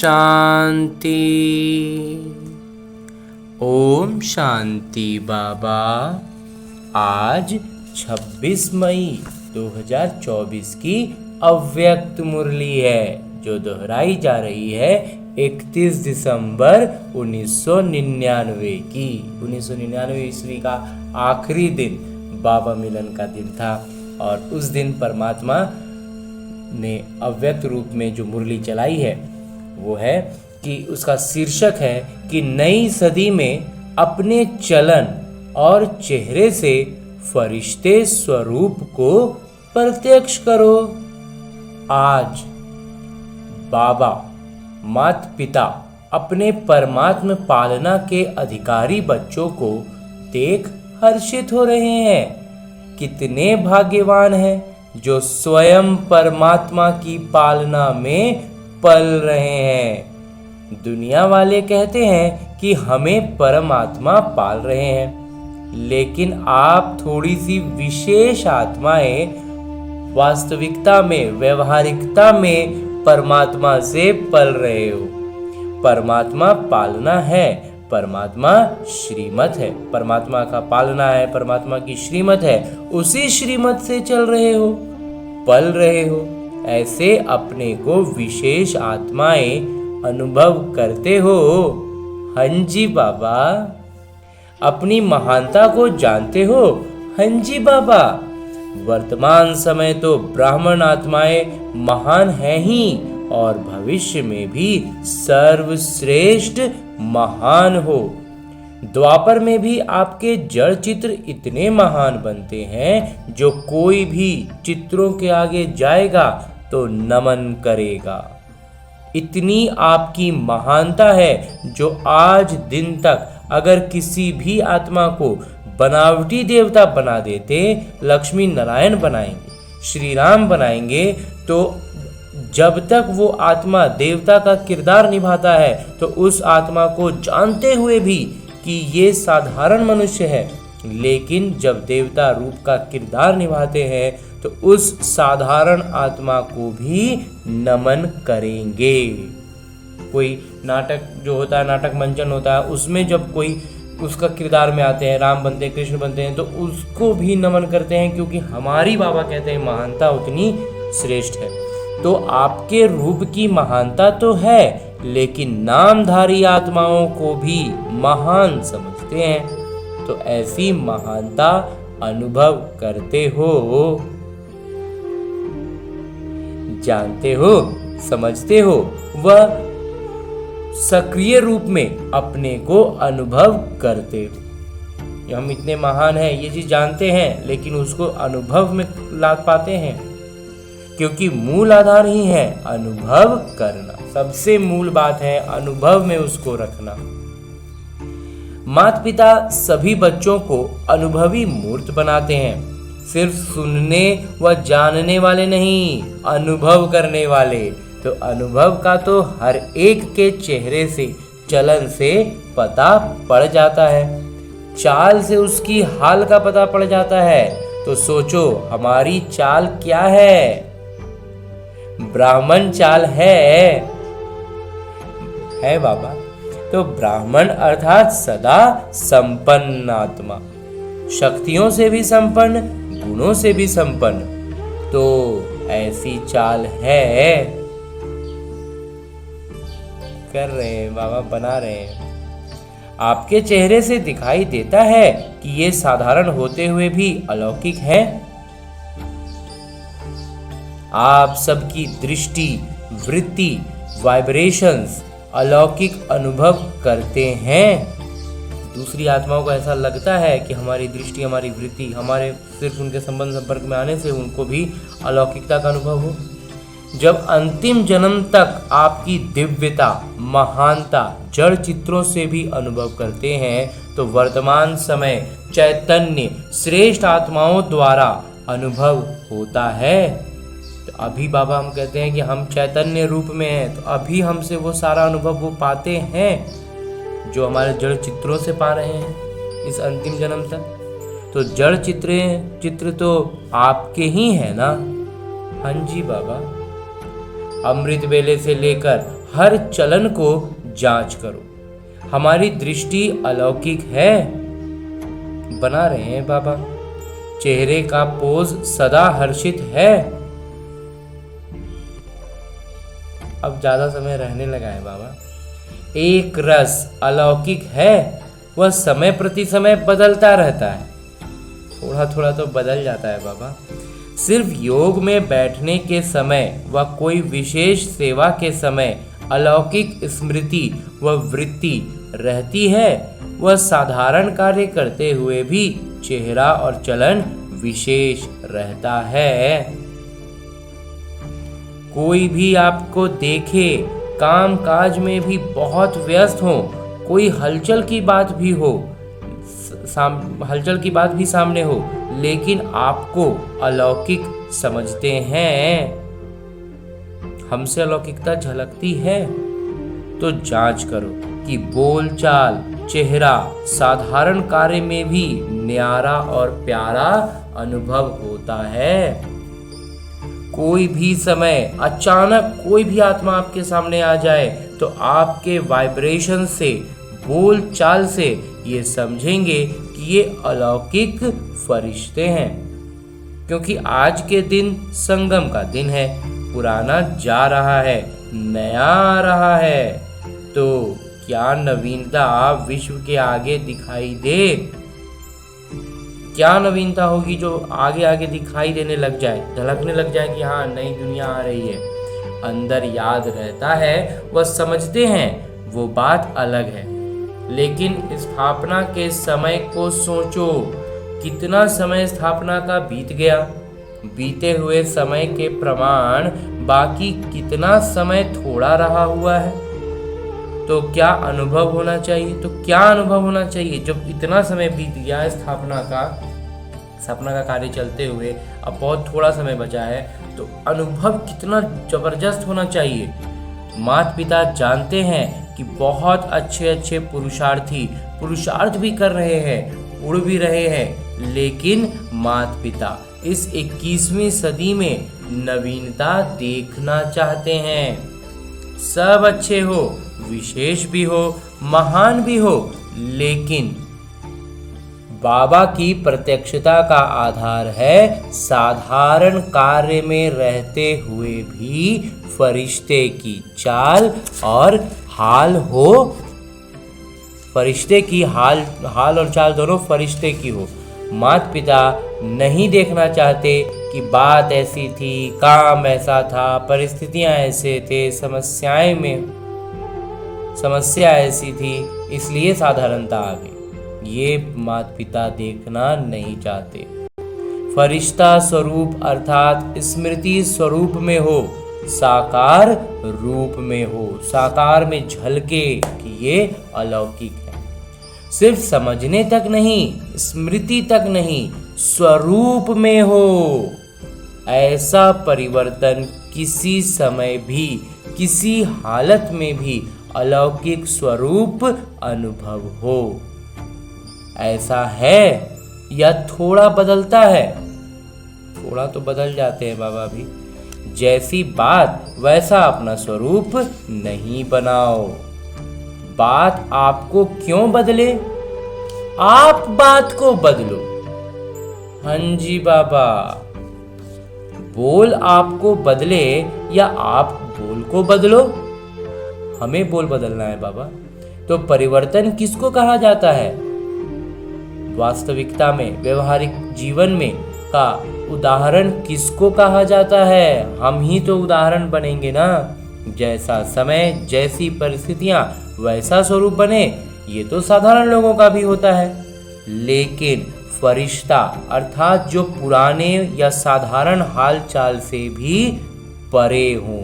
शांति। ओम शांति बाबा। आज 26 मई 2024 की अव्यक्त मुरली है जो दोहराई जा रही है 31 दिसंबर 1999 की। 1999 ईस्वी का आखिरी दिन बाबा मिलन का दिन था और उस दिन परमात्मा ने अव्यक्त रूप में जो मुरली चलाई है वो है कि उसका शीर्षक है कि नई सदी में अपने चलन और चेहरे से फरिश्ते स्वरूप को प्रत्यक्ष करो। आज बाबा माता पिता अपने परमात्म पालना के अधिकारी बच्चों को देख हर्षित हो रहे हैं। कितने भाग्यवान हैं जो स्वयं परमात्मा की पालना में पल रहे हैं। दुनिया वाले कहते हैं कि हमें परमात्मा पाल रहे हैं, लेकिन आप थोड़ी सी विशेष आत्माएं वास्तविकता में, व्यवहारिकता में परमात्मा से पल रहे हो। परमात्मा पालना है, परमात्मा श्रीमत है, परमात्मा का पालना है, परमात्मा की श्रीमत है, उसी श्रीमत से चल रहे हो, पल रहे हो। ऐसे अपने को विशेष आत्माएं अनुभव करते हो। हाँ जी बाबा। अपनी महानता को जानते हो। हाँ जी बाबा। वर्तमान समय तो ब्राह्मण आत्माएं महान हैं ही और भविष्य में भी सर्वश्रेष्ठ महान हो। द्वापर में भी आपके जड़ चित्र इतने महान बनते हैं जो कोई भी चित्रों के आगे जाएगा तो नमन करेगा। इतनी आपकी महानता है जो आज दिन तक अगर किसी भी आत्मा को बनावटी देवता बना देते, लक्ष्मी नारायण बनाएंगे, श्री राम बनाएंगे, तो जब तक वो आत्मा देवता का किरदार निभाता है तो उस आत्मा को जानते हुए भी कि ये साधारण मनुष्य है, लेकिन जब देवता रूप का किरदार निभाते हैं तो उस साधारण आत्मा को भी नमन करेंगे। कोई नाटक जो होता है, नाटक मंचन होता है, उसमें जब कोई उसका किरदार में आते हैं, राम बनते हैं, कृष्ण बनते हैं, तो उसको भी नमन करते हैं, क्योंकि हमारी बाबा कहते हैं महानता उतनी श्रेष्ठ है। तो आपके रूप की महानता तो है, लेकिन नामधारी आत्माओं को भी महान समझते हैं। तो ऐसी महानता अनुभव करते हो, जानते हो, समझते हो, वह सक्रिय रूप में अपने को अनुभव करते हो। हम इतने महान हैं ये चीज जानते हैं, लेकिन उसको अनुभव में ला पाते हैं, क्योंकि मूल आधार ही है अनुभव करना। सबसे मूल बात है अनुभव में उसको रखना। माता पिता सभी बच्चों को अनुभवी मूर्त बनाते हैं, सिर्फ सुनने व जानने वाले नहीं, अनुभव करने वाले। तो अनुभव का तो हर एक के चेहरे से, चलन से पता पड़ जाता है, चाल से उसकी हाल का पता पड़ जाता है। तो सोचो हमारी चाल क्या है? ब्राह्मण चाल है बाबा। तो ब्राह्मण अर्थात सदा संपन्न आत्मा, शक्तियों से भी संपन्न, गुणों से भी संपन्न। तो ऐसी चाल है, कर रहे हैं बाबा, बना रहे हैं। आपके चेहरे से दिखाई देता है कि ये साधारण होते हुए भी अलौकिक है। आप सबकी दृष्टि, वृत्ति, वाइब्रेशंस अलौकिक अनुभव करते हैं। दूसरी आत्माओं को ऐसा लगता है कि हमारी दृष्टि, हमारी वृत्ति, हमारे सिर्फ उनके संपर्क में आने से उनको भी अलौकिकता का अनुभव हो। जब अंतिम जन्म तक आपकी दिव्यता, महानता जड़ चित्रों से भी अनुभव करते हैं, तो वर्तमान समय चैतन्य श्रेष्ठ आत्माओं द्वारा अनुभव होता है। तो अभी बाबा हम कहते हैं कि हम चैतन्य रूप में हैं, तो अभी हमसे वो सारा अनुभव वो पाते हैं जो हमारे जड़ चित्रों से पा रहे हैं इस अंतिम जन्म तक। तो जड़ चित्र तो आपके ही है ना। हाँ जी बाबा। अमृत वेले से लेकर हर चलन को जांच करो। हमारी दृष्टि अलौकिक है, बना रहे हैं बाबा। चेहरे का पोज सदा हर्षित है। अब ज्यादा समय रहने लगा है बाबा। एक रस अलौकिक है, वह समय प्रति समय बदलता रहता है। थोड़ा थोड़ा तो बदल जाता है बाबा। सिर्फ योग में बैठने के समय व कोई विशेष सेवा के समय अलौकिक स्मृति व वृत्ति रहती है। वह साधारण कार्य करते हुए भी चेहरा और चलन विशेष रहता है। कोई भी आपको देखे, काम काज में भी बहुत व्यस्त हो, कोई हलचल की बात भी सामने हो, लेकिन आपको अलौकिक समझते हैं, हमसे अलौकिकता झलकती है, तो जांच करो कि बोलचाल, चेहरा, साधारण कार्य में भी न्यारा और प्यारा अनुभव होता है। कोई भी समय अचानक कोई भी आत्मा आपके सामने आ जाए तो आपके वाइब्रेशन से, बोल चाल से ये समझेंगे कि ये अलौकिक फरिश्ते हैं। क्योंकि आज के दिन संगम का दिन है, पुराना जा रहा है, नया आ रहा है, तो क्या नवीनता विश्व के आगे दिखाई दे? क्या नवीनता होगी जो आगे आगे दिखाई देने लग जाए, झलकने लग जाए कि हाँ नई दुनिया आ रही है? अंदर याद रहता है, वह समझते हैं, वो बात अलग है। लेकिन स्थापना के समय को सोचो, कितना समय स्थापना का बीत गया। बीते हुए समय के प्रमाण बाकी कितना समय थोड़ा रहा हुआ है। तो क्या अनुभव होना चाहिए जब इतना समय बीत गया स्थापना का कार्य चलते हुए, अब बहुत थोड़ा समय बचा है, तो अनुभव कितना जबरदस्त होना चाहिए। माता पिता जानते हैं कि बहुत अच्छे अच्छे पुरुषार्थी पुरुषार्थ भी कर रहे हैं, उड़ भी रहे हैं, लेकिन माता पिता इस 21वीं सदी में नवीनता देखना चाहते हैं। सब अच्छे हो, विशेष भी हो, महान भी हो, लेकिन बाबा की प्रत्यक्षता का आधार है साधारण कार्य में रहते हुए भी फरिश्ते की चाल और हाल हो। फरिश्ते की हाल और चाल दोनों फरिश्ते की हो। माता पिता नहीं देखना चाहते कि बात ऐसी थी, काम ऐसा था, परिस्थितियां ऐसे थे, समस्या ऐसी थी, इसलिए साधारणता आ गई। ये माता पिता देखना नहीं चाहते। फरिश्ता स्वरूप अर्थात स्मृति स्वरूप में हो, साकार रूप में हो, साकार में झलके कि ये अलौकिक है। सिर्फ समझने तक नहीं, स्मृति तक नहीं, स्वरूप में हो। ऐसा परिवर्तन किसी समय भी, किसी हालत में भी अलौकिक स्वरूप अनुभव हो। ऐसा है या थोड़ा बदलता है? थोड़ा तो बदल जाते हैं बाबा भी। जैसी बात वैसा अपना स्वरूप नहीं बनाओ। बात आपको क्यों बदले? आप बात को बदलो। हाँ जी बाबा। बोल आपको बदले या आप बोल को बदलो? हमें बोल बदलना है बाबा। तो परिवर्तन किसको कहा जाता है? वास्तविकता में, व्यवहारिक जीवन में का उदाहरण किसको कहा जाता है? हम ही तो उदाहरण बनेंगे ना। जैसा समय, जैसी परिस्थितियां, वैसा स्वरूप बने, ये तो साधारण लोगों का भी होता है। लेकिन फरिश्ता अर्थात जो पुराने या साधारण हाल चाल से भी परे हों,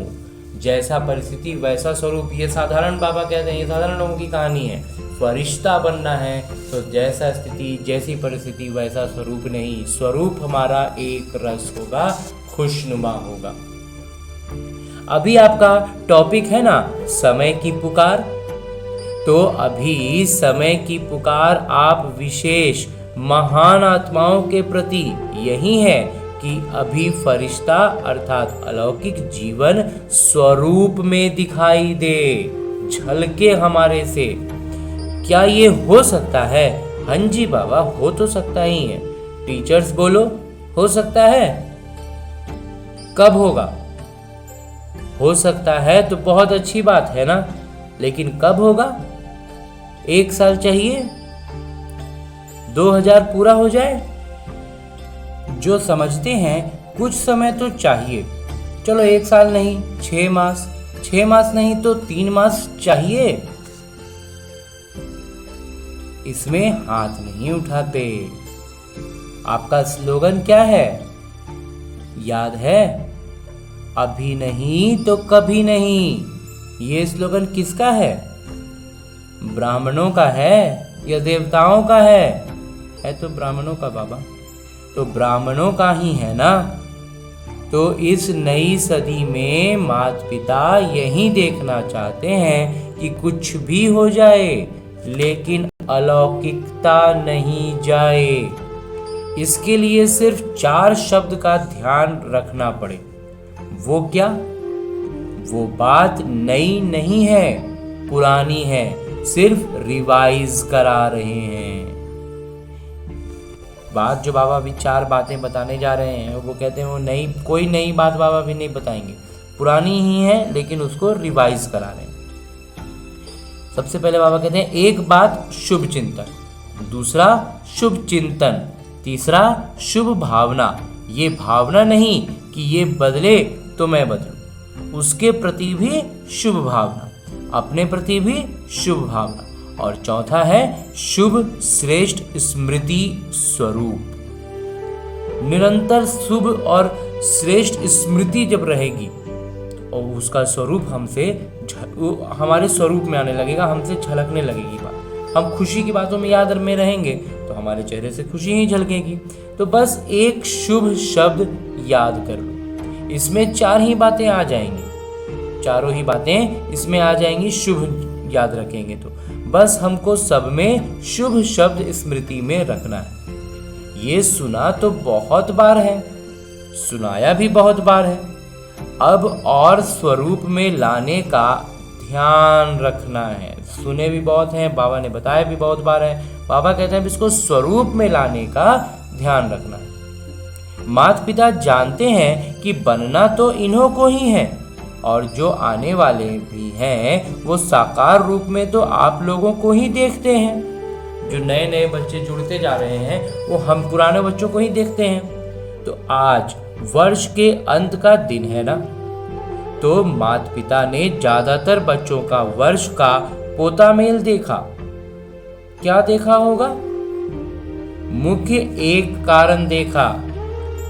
जैसा परिस्थिति वैसा स्वरूप, ये साधारण बाबा कहते हैं, ये साधारण लोगों की कहानी है। फरिश्ता बनना है तो जैसा स्थिति, जैसी परिस्थिति वैसा स्वरूप नहीं। स्वरूप हमारा एक रस होगा, खुशनुमा होगा। अभी आपका टॉपिक है ना समय की पुकार, तो अभी समय की पुकार आप विशेष महान आत्माओं के प्रति यही है कि अभी फरिश्ता अर्थात अलौकिक जीवन स्वरूप में दिखाई दे, झलके हमारे से। क्या ये हो सकता है? हाँ जी बाबा, हो तो सकता ही है। टीचर्स बोलो, हो सकता है? कब होगा? हो सकता है तो बहुत अच्छी बात है ना, लेकिन कब होगा? 1 साल चाहिए? 2000 पूरा हो जाए? जो समझते हैं कुछ समय तो चाहिए। चलो 1 साल नहीं, 6 मास, 6 मास नहीं तो 3 मास चाहिए। इसमें हाथ नहीं उठाते। आपका स्लोगन क्या है? याद है? अभी नहीं तो कभी नहीं। ये स्लोगन किसका है? ब्राह्मणों का है या देवताओं का है? है तो ब्राह्मणों का बाबा, तो ब्राह्मणों का ही है ना। तो इस नई सदी में माता पिता यही देखना चाहते हैं कि कुछ भी हो जाए लेकिन अलौकिकता नहीं जाए। इसके लिए सिर्फ 4 शब्द का ध्यान रखना पड़े। वो क्या? वो बात नई नहीं है, पुरानी है, सिर्फ रिवाइज करा रहे हैं। बात जो बाबा अभी 4 बातें बताने जा रहे हैं, वो कहते हैं वो नई, कोई नई बात बाबा भी नहीं बताएंगे, पुरानी ही है लेकिन उसको रिवाइज करा रहे हैं। सबसे पहले बाबा कहते हैं एक बात शुभ चिंतन, दूसरा शुभ चिंतन, तीसरा शुभ भावना। ये भावना नहीं कि ये बदले तो मैं बदलूं, उसके प्रति भी शुभ भावना, अपने प्रति भी शुभ भावना। और चौथा है शुभ श्रेष्ठ स्मृति स्वरूप। निरंतर शुभ और श्रेष्ठ स्मृति जब रहेगी और उसका स्वरूप हमारे स्वरूप में आने लगेगा, हमसे झलकने लगेगी बात। हम खुशी की बातों में याद में रहेंगे तो हमारे चेहरे से खुशी ही झलकेगी। तो बस एक शुभ शब्द याद कर लो, इसमें 4 ही बातें आ जाएंगी, चारों ही बातें इसमें आ जाएंगी। शुभ याद रखेंगे तो बस हमको सब में शुभ शब्द स्मृति में रखना है। ये सुना तो बहुत बार है, सुनाया भी बहुत बार है, अब और स्वरूप में लाने का ध्यान रखना है। सुने भी बहुत हैं, बाबा ने बताया भी बहुत बार है। बाबा कहते हैं इसको स्वरूप में लाने का ध्यान रखना है। माता पिता जानते हैं कि बनना तो इन्हों को ही है और जो आने वाले भी हैं वो साकार रूप में तो आप लोगों को ही देखते हैं। जो नए नए बच्चे जुड़ते जा रहे हैं वो हम पुराने बच्चों को ही देखते हैं। तो आज वर्ष के अंत का दिन है ना, तो माता पिता ने ज्यादातर बच्चों का वर्ष का पोता मेल देखा। क्या देखा होगा? मुख्य एक कारण देखा।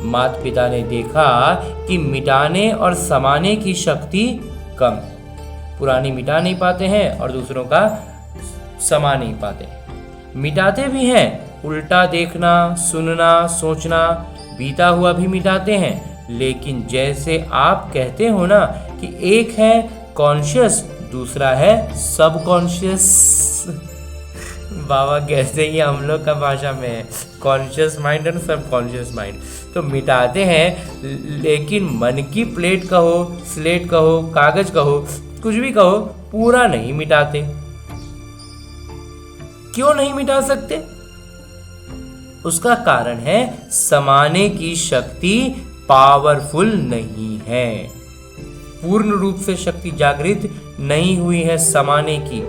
माता पिता ने देखा कि मिटाने और समाने की शक्ति कम है। पुरानी मिटा नहीं पाते हैं और दूसरों का समा नहीं पाते। मिटाते भी हैं, उल्टा देखना, सुनना, सोचना, बीता हुआ भी मिटाते हैं। लेकिन जैसे आप कहते हो ना कि एक है कॉन्शियस, दूसरा है सबकॉन्शियस। बाबा कहते ही हम लोग का भाषा में है कॉन्शियस माइंड और सबकॉन्शियस माइंड। तो मिटाते हैं लेकिन मन की प्लेट कहो, स्लेट कहो, कागज कहो, कुछ भी कहो, पूरा नहीं मिटाते। क्यों नहीं मिटा सकते? उसका कारण है समाने की शक्ति पावरफुल नहीं है, पूर्ण रूप से शक्ति जागृत नहीं हुई है समाने की।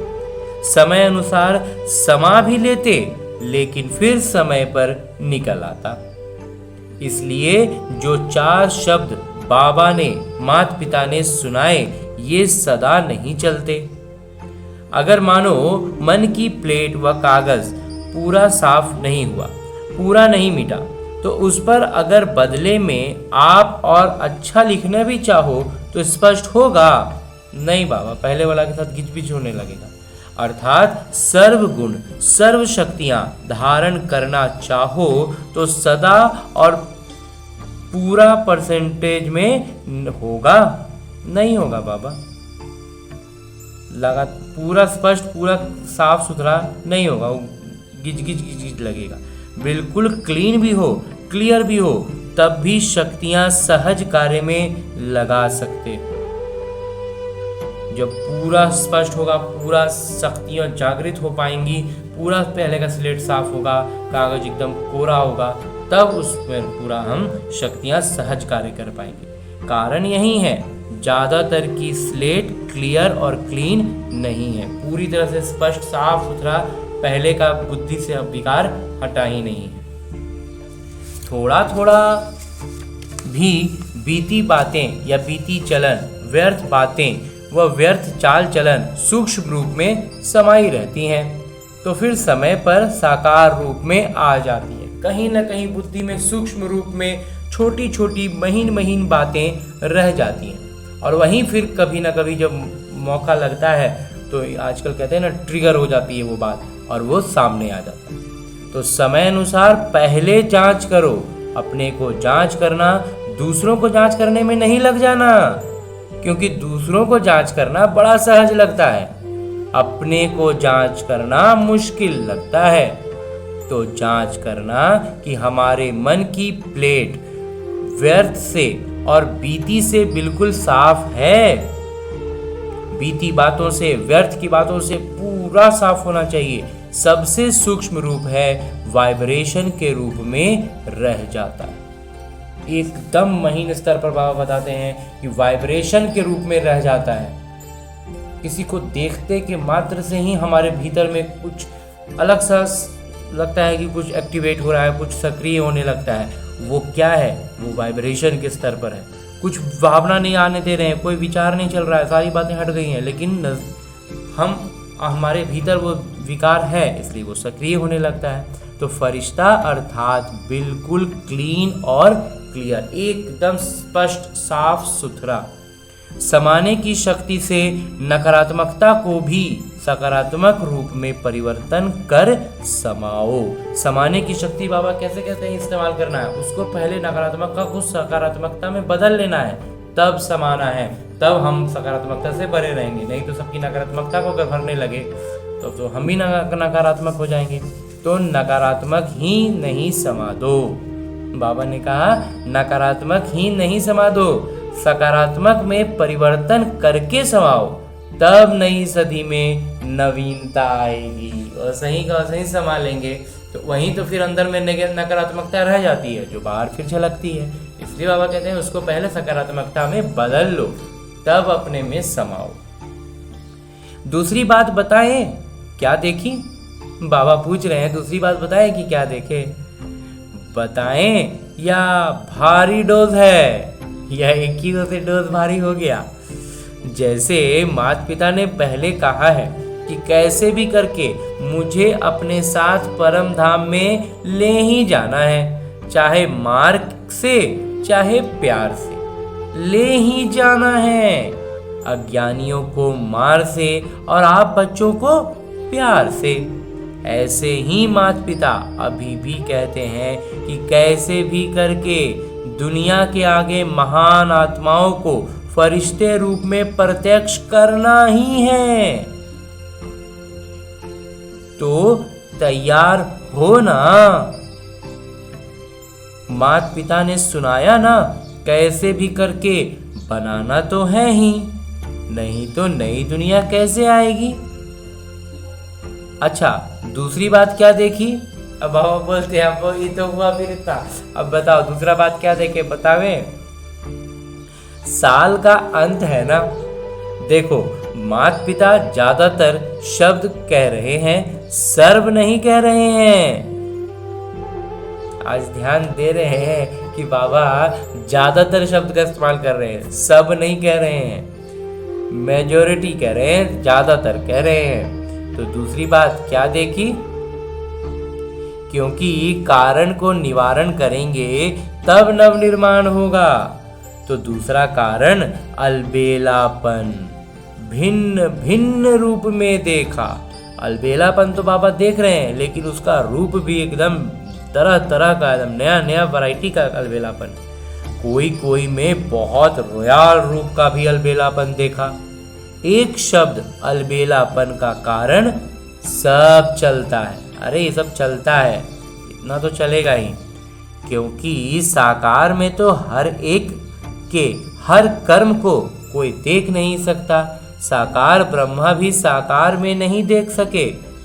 समय अनुसार समा भी लेते लेकिन फिर समय पर निकल आता। इसलिए जो 4 शब्द बाबा ने, माता पिता ने सुनाए, ये सदा नहीं चलते। अगर मानो मन की प्लेट व कागज पूरा साफ नहीं हुआ, पूरा नहीं मिटा, तो उस पर अगर बदले में आप और अच्छा लिखना भी चाहो तो स्पष्ट होगा? नहीं बाबा, पहले वाला के साथ घिच-पिच होने लगेगा। अर्थात सर्व गुण, सर्व शक्तियां धारण करना चाहो तो सदा और पूरा परसेंटेज में होगा? नहीं होगा बाबा। लगा पूरा स्पष्ट, पूरा साफ सुथरा नहीं होगा, गिच गिच गिच गिच लगेगा। बिल्कुल क्लीन भी हो, क्लियर भी हो, तब भी शक्तियां सहज कार्य में लगा सकते हो। जब पूरा स्पष्ट होगा, पूरा शक्तियां जागृत हो पाएंगी, पूरा पहले का स्लेट साफ होगा, कागज एकदम कोरा होगा, तब उसमें पूरा हम शक्तियां सहज कार्य कर पाएंगे। कारण यही है, ज़्यादातर की स्लेट क्लियर और क्लीन नहीं है, पूरी तरह से स्पष्ट साफ सुथरा, पहले का बुद्धि से विकार हटा ही नहीं है। थोड़ा थोड़ा भी बीती बातें या बीती चलन, व्यर्थ बातें व व्यर्थ चाल चलन सूक्ष्म रूप में समाई रहती हैं, तो फिर समय पर साकार रूप में आ जाती है। कहीं न कहीं बुद्धि में सूक्ष्म रूप में छोटी छोटी महीन महीन बातें रह जाती हैं, और वहीं फिर कभी ना कभी जब मौका लगता है तो आजकल कहते हैं ना, ट्रिगर हो जाती है वो बात और वो सामने आ जाता है। तो समय अनुसार पहले जांच करो, अपने को जांच करना, दूसरों को जांच करने में नहीं लग जाना, क्योंकि दूसरों को जांच करना बड़ा सहज लगता है, अपने को जांच करना मुश्किल लगता है। तो जांच करना कि हमारे मन की प्लेट व्यर्थ से और बीती से बिल्कुल साफ है। बीती बातों से, व्यर्थ की बातों से पूरा साफ होना चाहिए। सबसे सूक्ष्म रूप है, वाइब्रेशन के रूप में रह जाता है। एकदम महीन स्तर पर बाबा बताते हैं कि वाइब्रेशन के रूप में रह जाता है। किसी को देखते के मात्र से ही हमारे भीतर में कुछ अलग सा लगता है कि कुछ एक्टिवेट हो रहा है, कुछ सक्रिय होने लगता है। वो क्या है? वो वाइब्रेशन के स्तर पर है। कुछ भावना नहीं आने दे रहे हैं, कोई विचार नहीं चल रहा है, सारी बातें हट गई हैं, लेकिन हमारे भीतर वो विकार है, इसलिए वो सक्रिय होने लगता है। तो फरिश्ता अर्थात बिल्कुल क्लीन और क्लियर, एकदम स्पष्ट साफ सुथरा, समाने की शक्ति से नकारात्मकता को भी सकारात्मक रूप में परिवर्तन कर समाओ। समाने की शक्ति बाबा कैसे कहते हैं इस्तेमाल करना है? उसको पहले नकारात्मकता को सकारात्मकता में बदल लेना है, तब समाना है, तब हम सकारात्मकता से भरे रहेंगे। नहीं तो सबकी नकारात्मकता को अगर भरने लगे तो हम भी नकारात्मक हो जाएंगे। तो नकारात्मक ही नहीं समा दो। बाबा ने कहा नकारात्मक ही नहीं समा दो, सकारात्मक में परिवर्तन करके समाओ, तब नई सदी में नवीनता आएगी। और सही का सही समा लेंगे तो वहीं तो फिर अंदर में नकारात्मकता रह जाती है, जो बाहर फिर झलकती है। इसलिए बाबा कहते हैं उसको पहले सकारात्मकता में बदल लो, तब अपने में समाओ। दूसरी बात बताएं, क्या देखी? बाबा पूछ रहे हैं दूसरी बात बताएं कि क्या देखे? बताएं या भारी डोज है, या एक ही से डोज भारी हो गया? जैसे माता पिता ने पहले कहा है कि कैसे भी करके मुझे अपने साथ परम धाम में ले ही जाना है, चाहे मार से चाहे प्यार से ले ही जाना है। अज्ञानियों को मार से और आप बच्चों को प्यार से। ऐसे ही माता पिता अभी भी कहते हैं कि कैसे भी करके दुनिया के आगे महान आत्माओं को फरिश्ते रूप में प्रत्यक्ष करना ही है। तो तैयार हो ना। माता पिता ने सुनाया ना, कैसे भी करके बनाना तो है ही, नहीं तो नई दुनिया कैसे आएगी? अच्छा, दूसरी बात क्या देखी? अब बाबा बोलते हैं अब ये तो हुआ फिर इतना, अब बताओ दूसरा बात क्या देखे, बतावे? साल का अंत है ना। देखो माता पिता ज्यादातर शब्द कह रहे हैं, सर्व नहीं कह रहे हैं। आज ध्यान दे रहे हैं कि बाबा ज्यादातर शब्द का इस्तेमाल कर रहे हैं, सब नहीं कह रहे हैं, मेजॉरिटी कह रहे हैं, ज्यादातर कह रहे हैं। तो दूसरी बात क्या देखी? क्योंकि कारण को निवारण करेंगे तब नव निर्माण होगा। तो दूसरा कारण अलबेलापन, भिन्न भिन्न रूप में देखा। अलबेलापन तो बाबा देख रहे हैं, लेकिन उसका रूप भी एकदम तरह तरह का, एकदम नया नया वैरायटी का अलबेलापन। कोई कोई में बहुत रॉयल रूप का भी अलबेलापन देखा। एक शब्द अलबेलापन का कारण सब चलता है। अरे ये सब चलता है, इतना तो चलेगा ही। क्योंकि साकार में तो हर एक के हर कर्म को कोई देख नहीं सकता। साकार ब्रह्मा भी साकार में नहीं देख सके,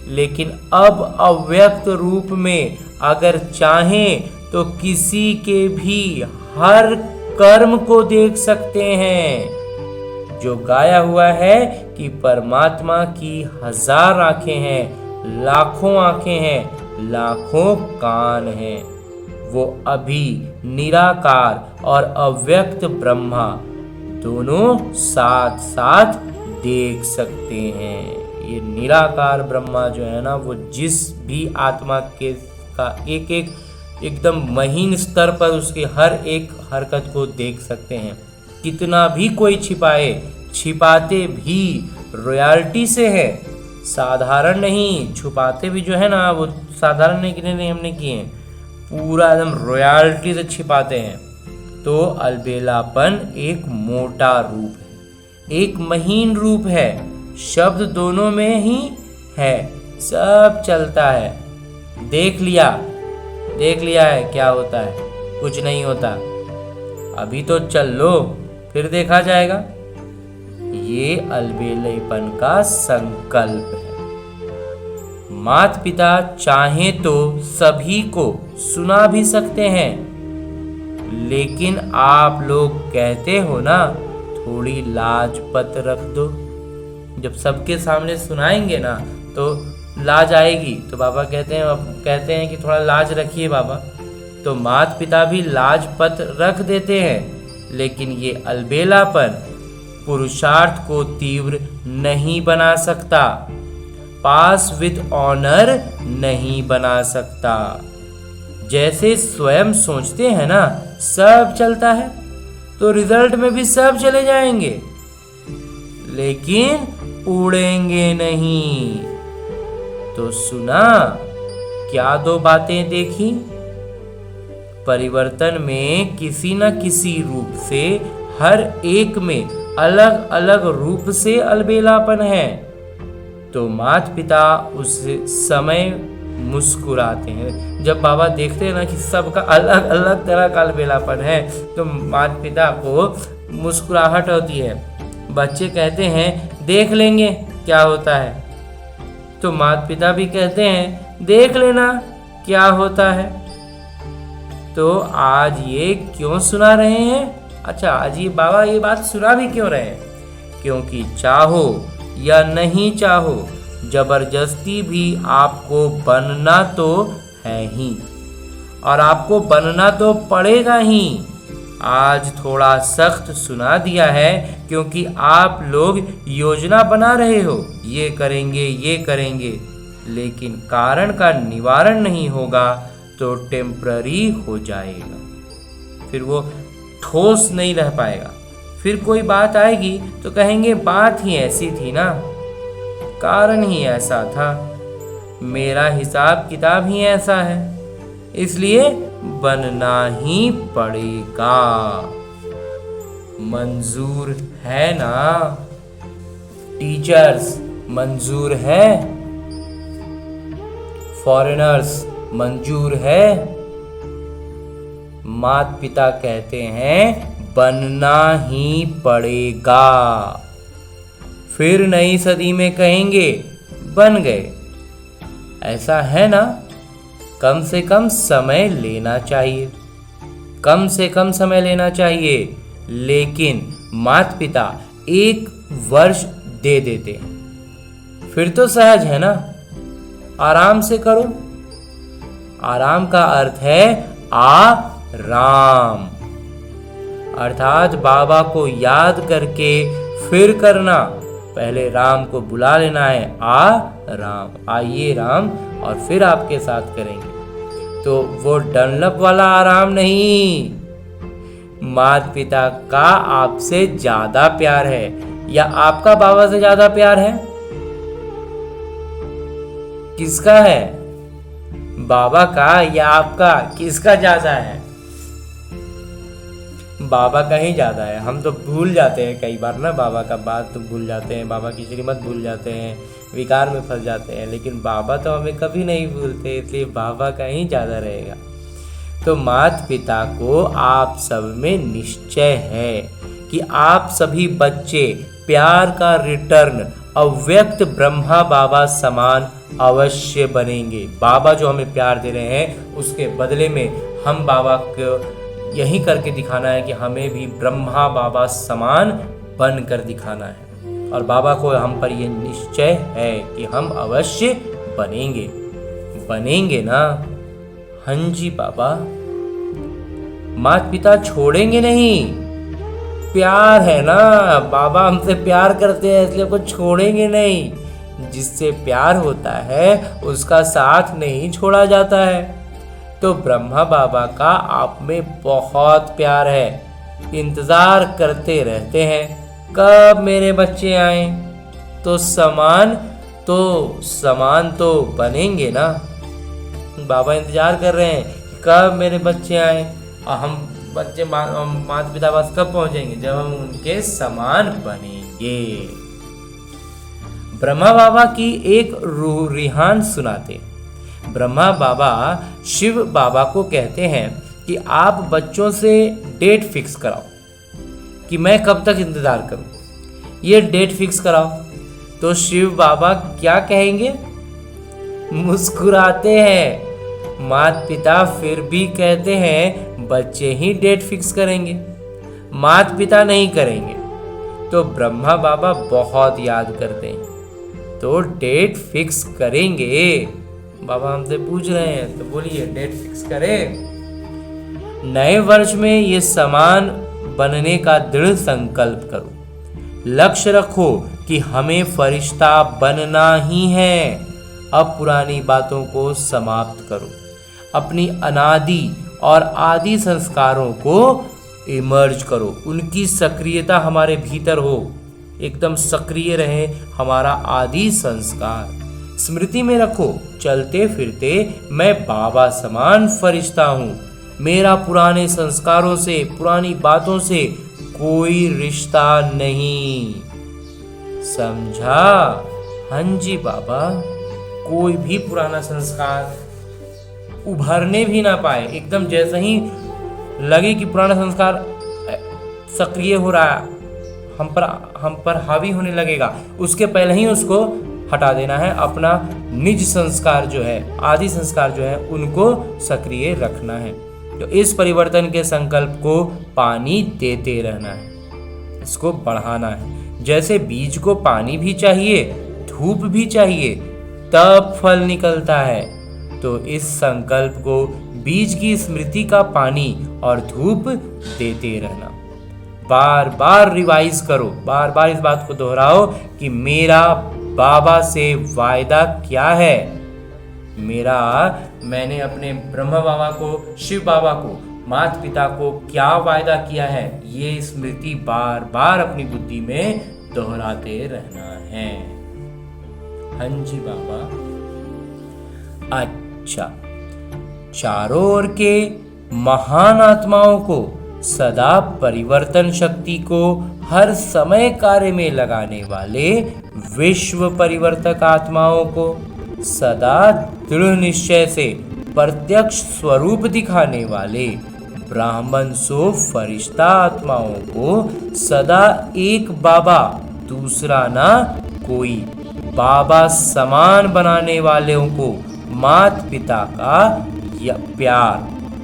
लेकिन अब अव्यक्त रूप में अगर चाहें तो किसी के भी हर कर्म को देख सकते हैं। जो गाया हुआ है कि परमात्मा की 1000 आंखें हैं, लाखों आंखें हैं, लाखों कान हैं। वो अभी निराकार और अव्यक्त ब्रह्मा दोनों साथ साथ देख सकते हैं। ये निराकार ब्रह्मा जो है ना, वो जिस भी आत्मा के का एक एक एकदम महीन स्तर पर उसके हर एक हरकत को देख सकते हैं। कितना भी कोई छिपाए, छिपाते भी रॉयल्टी से है, साधारण नहीं। छुपाते भी जो है ना, वो साधारण नहीं हमने किए हैं, पूरा एकदम रॉयल्टी से छिपाते हैं। तो अलबेलापन एक मोटा रूप है, एक महीन रूप है। शब्द दोनों में ही है, सब चलता है। देख लिया है क्या होता है, कुछ नहीं होता। अभी तो चल लो, फिर देखा जाएगा। ये अलबेलेपन का संकल्प है। माता पिता चाहें तो सभी को सुना भी सकते हैं, लेकिन आप लोग कहते हो ना, थोड़ी लाजपत रख दो। जब सबके सामने सुनाएंगे ना तो लाज आएगी। तो बाबा कहते हैं कि थोड़ा लाज रखिए बाबा। तो माता पिता भी लाजपत रख देते हैं, लेकिन ये अलबेलापन पुरुषार्थ को तीव्र नहीं बना सकता, पास विद ऑनर नहीं बना सकता। जैसे स्वयं सोचते हैं ना सब चलता है, तो रिजल्ट में भी सब चले जाएंगे, लेकिन उड़ेंगे नहीं। तो सुना क्या 2 बातें देखी? परिवर्तन में किसी न किसी रूप से हर एक में अलग अलग रूप से अलबेलापन है। तो माता पिता उस समय मुस्कुराते हैं। जब बाबा देखते हैं ना कि सबका अलग अलग तरह का अलबेलापन है, तो माता पिता को मुस्कुराहट होती है। बच्चे कहते हैं देख लेंगे क्या होता है, तो माता पिता भी कहते हैं देख लेना क्या होता है। तो आज ये क्यों सुना रहे हैं? अच्छा, आज ये बाबा ये बात सुना भी क्यों रहे हैं? क्योंकि चाहो या नहीं चाहो, जबरदस्ती भी आपको बनना तो है ही, और आपको बनना तो पड़ेगा ही। आज थोड़ा सख्त सुना दिया है, क्योंकि आप लोग योजना बना रहे हो, ये करेंगे, लेकिन कारण का निवारण नहीं होगा तो टेम्पररी हो जाएगा, फिर वो ठोस नहीं रह पाएगा। फिर कोई बात आएगी तो कहेंगे बात ही ऐसी थी ना, कारण ही ऐसा था, मेरा हिसाब किताब ही ऐसा है, इसलिए बनना ही पड़ेगा। मंजूर है ना टीचर्स? मंजूर है फॉरेनर्स? मंजूर है? माता पिता कहते हैं बनना ही पड़ेगा। फिर नई सदी में कहेंगे बन गए, ऐसा है ना? कम से कम समय लेना चाहिए, कम से कम समय लेना चाहिए, लेकिन माता पिता 1 वर्ष दे देते हैं, फिर तो सहज है ना, आराम से करो। आराम का अर्थ है आराम, अर्थात बाबा को याद करके फिर करना। पहले राम को बुला लेना है, राम आइए राम, और फिर आपके साथ करेंगे। तो वो डनलप वाला आराम नहीं। माता पिता का आपसे ज्यादा प्यार है, या आपका बाबा से ज्यादा प्यार है? किसका है? बाबा का या आपका? किसका ज्यादा है? बाबा का ही ज्यादा है। हम तो भूल जाते हैं कई बार ना, बाबा का बात तो भूल जाते हैं, बाबा की श्रीमत भूल जाते हैं, विकार में फंस जाते हैं, लेकिन बाबा तो हमें कभी नहीं भूलते, इसलिए बाबा का ही ज़्यादा रहेगा। तो माता पिता को आप सब में निश्चय है कि आप सभी बच्चे प्यार का रिटर्न अव्यक्त ब्रह्मा बाबा समान अवश्य बनेंगे। बाबा जो हमें प्यार दे रहे हैं उसके बदले में हम बाबा को यही करके दिखाना है कि हमें भी ब्रह्मा बाबा समान बन कर दिखाना है। और बाबा को हम पर यह निश्चय है कि हम अवश्य बनेंगे ना। हाँ जी बाबा, माता पिता छोड़ेंगे नहीं, प्यार है ना, बाबा हमसे प्यार करते हैं इसलिए को छोड़ेंगे नहीं। जिससे प्यार होता है उसका साथ नहीं छोड़ा जाता है। तो ब्रह्मा बाबा का आप में बहुत प्यार है, इंतजार करते रहते हैं कब मेरे बच्चे आए। तो समान तो बनेंगे ना। बाबा इंतजार कर रहे हैं कब मेरे बच्चे आए और हम बच्चे माता पिता पास कब पहुंचेंगे, जब हम उनके समान बनेंगे। ब्रह्मा बाबा की एक रूहान सुनाते। ब्रह्मा बाबा शिव बाबा को कहते हैं कि आप बच्चों से डेट फिक्स कराओ कि मैं कब तक इंतजार करूं, ये डेट फिक्स कराओ। तो शिव बाबा क्या कहेंगे, मुस्कुराते हैं। माता पिता फिर भी कहते हैं बच्चे ही डेट फिक्स करेंगे, माता पिता नहीं करेंगे। तो ब्रह्मा बाबा बहुत याद करते हैं, तो डेट फिक्स करेंगे। बाबा हमसे पूछ रहे हैं तो बोलिए डेट फिक्स करें। नए वर्ष में ये समान बनने का दृढ़ संकल्प करो। लक्ष्य रखो कि हमें फरिश्ता बनना ही है। अब पुरानी बातों को समाप्त करो, अपनी अनादि और आदि संस्कारों को इमर्ज करो। उनकी सक्रियता हमारे भीतर हो, एकदम सक्रिय रहे हमारा आदि संस्कार। स्मृति में रखो, चलते फिरते मैं बाबा समान फरिश्ता हूँ। मेरा पुराने संस्कारों से, पुरानी बातों से कोई रिश्ता नहीं, समझा? हाँ जी बाबा, कोई भी पुराना संस्कार उभरने भी ना पाए। एकदम जैसे ही लगे कि पुराना संस्कार सक्रिय हो रहा है, हम पर हावी होने लगेगा, उसके पहले ही उसको हटा देना है। अपना निज संस्कार जो है, आदि संस्कार जो है, उनको सक्रिय रखना है। तो इस परिवर्तन के संकल्प को पानी देते रहना है, इसको बढ़ाना है। जैसे बीज को पानी भी चाहिए, धूप भी चाहिए, तब फल निकलता है। तो इस संकल्प को बीज की स्मृति का पानी और धूप देते रहना। बार बार रिवाइज करो, बार बार इस बात को दोहराओ कि मेरा बाबा से वायदा क्या है। मैंने अपने ब्रह्मा बाबा को, शिव बाबा को, माता पिता को क्या वायदा किया है, ये स्मृति बार बार अपनी बुद्धि में दोहराते रहना है। हाँ जी बाबा। अच्छा, चारों ओर के महान आत्माओं को, सदा परिवर्तन शक्ति को हर समय कार्य में लगाने वाले विश्व परिवर्तक आत्माओं को, सदा दृढ़ निश्चय से प्रत्यक्ष स्वरूप दिखाने वाले ब्राह्मण सो फरिश्ता आत्माओं को, सदा एक बाबा दूसरा ना कोई बाबा समान बनाने वालों को, माता पिता का या प्यार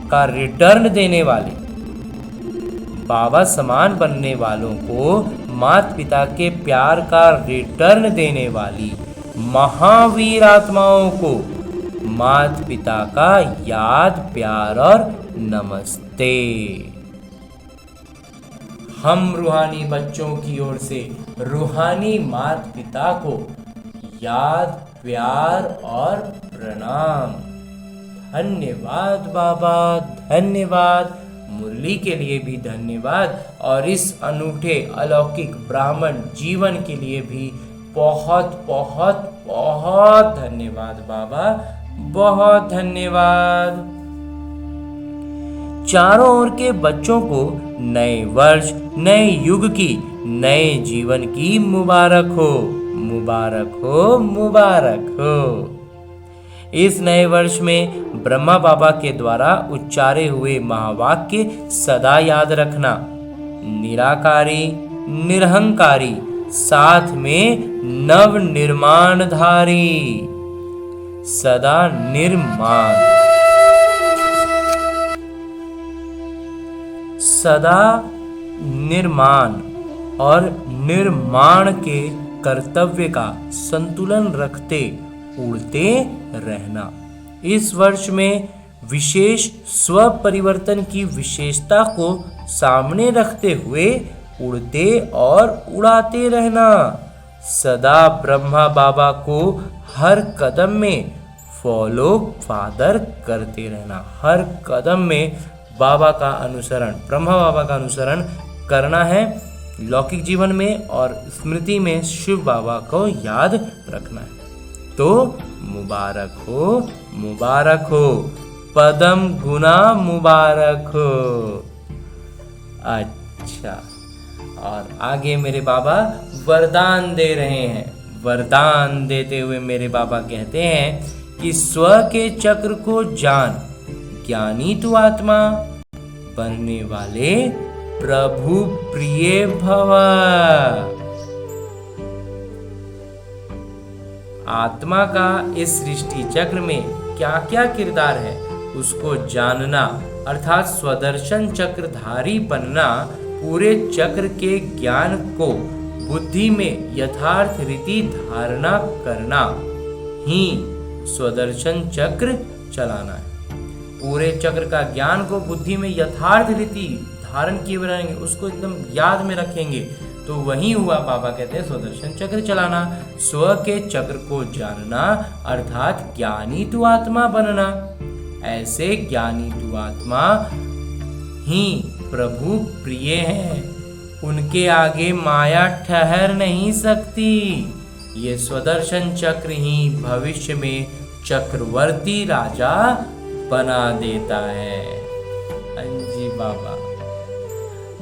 का रिटर्न देने वाले, बाबा समान बनने वालों को माता पिता के प्यार का रिटर्न देने वाली महावीर आत्माओं को माता पिता का याद, प्यार और नमस्ते। हम रूहानी बच्चों की ओर से रूहानी माता पिता को याद, प्यार और प्रणाम। धन्यवाद बाबा, धन्यवाद। मुरली के लिए भी धन्यवाद और इस अनूठे अलौकिक ब्राह्मण जीवन के लिए भी बहुत बहुत बहुत धन्यवाद बाबा, बहुत धन्यवाद। चारों ओर के बच्चों को नए वर्ष, नए युग की, नए जीवन की मुबारक हो, मुबारक हो, मुबारक हो। इस नए वर्ष में ब्रह्मा बाबा के द्वारा उच्चारे हुए महावाक्य सदा याद रखना। निराकारी, निरहंकारी, साथ में नव निर्माणधारी, सदा निर्माण, सदा निर्माण और निर्माण के कर्तव्य का संतुलन रखते उड़ते रहना। इस वर्ष में विशेष स्व परिवर्तन की विशेषता को सामने रखते हुए उड़ते और उड़ाते रहना। सदा ब्रह्मा बाबा को हर कदम में फॉलो फादर करते रहना। हर कदम में बाबा का अनुसरण, ब्रह्मा बाबा का अनुसरण करना है लौकिक जीवन में, और स्मृति में शिव बाबा को याद रखना है। तो मुबारक हो, मुबारक हो, पदम गुना मुबारक हो। अच्छा, और आगे मेरे बाबा वरदान दे रहे हैं। वरदान देते हुए मेरे बाबा कहते हैं कि स्व के चक्र को जान, ज्ञानी तू आत्मा, बनने वाले प्रभु प्रिय भव। आत्मा का इस सृष्टि चक्र में क्या क्या किरदार है उसको जानना, अर्थात स्वदर्शन चक्रधारी बनना, पूरे चक्र के ज्ञान को बुद्धि में यथार्थ रीति धारणा करना ही स्वदर्शन चक्र चलाना है। पूरे चक्र का ज्ञान को बुद्धि में यथार्थ रीति धारण किए हुए रहेंगे, उसको एकदम याद में रखेंगे, तो वही हुआ बाबा कहते हैं स्वदर्शन चक्र चलाना। स्व के चक्र को जानना अर्थात ज्ञानी तू आत्मा बनना। ऐसे ज्ञानी तू आत्मा ही प्रभु प्रिय हैं, उनके आगे माया ठहर नहीं सकती। ये स्वदर्शन चक्र ही भविष्य में चक्रवर्ती राजा बना देता है। अंजी बाबा।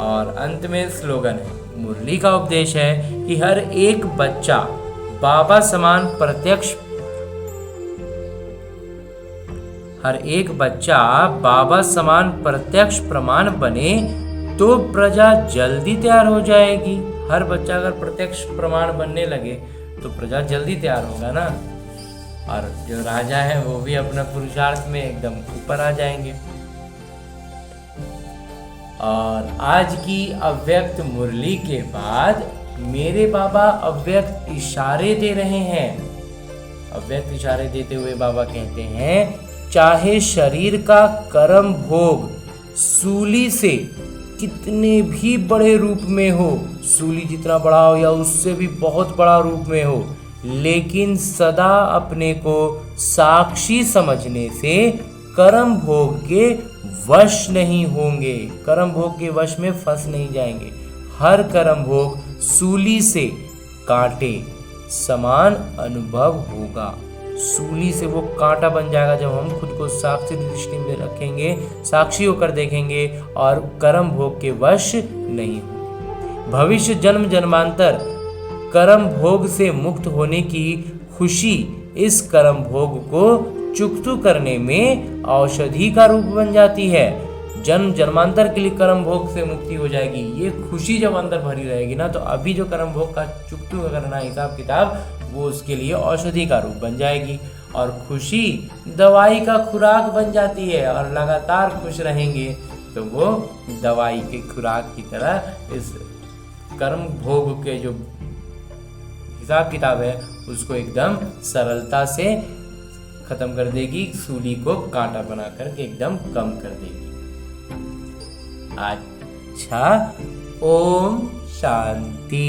और अंत में स्लोगन है, मुरली का उपदेश है कि हर एक बच्चा बाबा समान प्रत्यक्ष, हर एक बच्चा बाबा समान प्रत्यक्ष प्रमाण बने तो प्रजा जल्दी तैयार हो जाएगी। हर बच्चा अगर प्रत्यक्ष प्रमाण बनने लगे तो प्रजा जल्दी तैयार होगा ना, और जो राजा है वो भी अपना पुरुषार्थ में एकदम ऊपर आ जाएंगे। और आज की अव्यक्त मुरली के बाद मेरे बाबा अव्यक्त इशारे दे रहे हैं। अव्यक्त इशारे देते हुए बाबा कहते हैं, चाहे शरीर का कर्म भोग सूली से कितने भी बड़े रूप में हो, सूली जितना बड़ा हो या उससे भी बहुत बड़ा रूप में हो, लेकिन सदा अपने को साक्षी समझने से कर्म भोग के वश नहीं होंगे, कर्म भोग के वश में फंस नहीं जाएंगे। हर कर्म भोग सूली से कांटे समान अनुभव होगा। सूली से वो कांटा बन जाएगा जब हम खुद को साक्षी दृष्टि में रखेंगे, साक्षी होकर देखेंगे और कर्म भोग के वश नहीं होंगे। भविष्य जन्म जन्मांतर कर्म भोग से मुक्त होने की खुशी इस कर्म भोग को चुकतू करने में औषधि का रूप बन जाती है। जन्म जन्मांतर के लिए कर्म भोग से मुक्ति हो जाएगी। ये खुशी जब अंदर भरी रहेगी ना, तो अभी जो कर्म भोग का चुकतू करना हिसाब किताब, वो उसके लिए औषधि का रूप बन जाएगी। और खुशी दवाई का खुराक बन जाती है, और लगातार खुश रहेंगे तो वो दवाई के खुराक की तरह इस कर्म भोग के जो हिसाब किताब है उसको एकदम सरलता से खत्म कर देगी, सूली को कांटा बना करके एकदम कम कर देगी। अच्छा, ओम शांति।